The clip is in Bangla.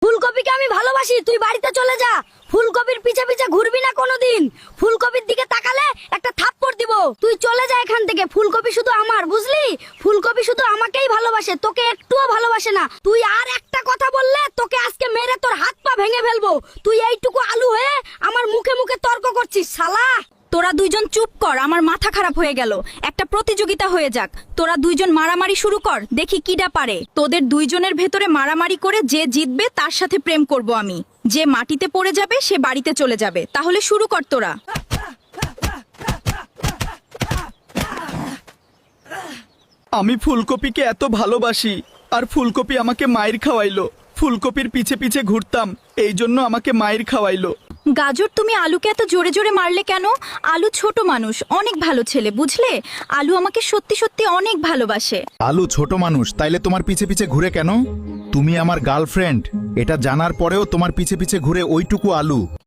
ফুলকপিকে আমি ভালোবাসি, তুই বাড়িতে চলে যা। ফুলকপির পিছে পিছে ঘুরবি না কোনোদিন। ফুলকপির দিকে তাকালে একটা থাপ্পড় দিব। তুই চলে যা এখান থেকে। ফুলকপি শুধু আমার, বুঝলি? ফুলকপি শুধু আমাকেই ভালোবাসে, তোকে একটুও ভালোবাসে না। তুই আর একটা কথা বললে তোকে আজকে মেরে তোর হাত পা ভেঙে ফেলবো। তুই এইটুকু আলু হয়ে আমার মুখে মুখে তর্ক করছিস শালা। তোরা দুইজন চুপ কর, আমার মাথা খারাপ হয়ে গেল। একটা প্রতিযোগিতা হয়ে যাক, তোরা দুইজন মারামারি শুরু কর, দেখি কিডা পারে। তোদের দুইজনের ভেতরে মারামারি করে যে জিতবে তার সাথে প্রেম করব আমি। যে মাটিতে পড়ে যাবে সে বাড়িতে চলে যাবে। তাহলে শুরু কর তোরা। আমি ফুলকপিকে এত ভালোবাসি, আর ফুলকপি আমাকে মায়ের খাওয়াইলো। ফুলকপির পিছে পিছে ঘুরতাম, এই জন্য আমাকে মায়ের খাওয়াইলো। গাজর, তুমি আলুকে এত জোরে জোরে মারলে কেন? আলু ছোট মানুষ, অনেক ভালো ছেলে, বুঝলে? আলু আমাকে সত্যি সত্যি অনেক ভালোবাসে। আলু ছোট মানুষ, তাইলে তোমার পিছে পিছে ঘুরে কেন? তুমি আমার গার্লফ্রেন্ড, এটা জানার পরেও তোমার পিছে পিছে ঘুরে ওইটুকু আলু।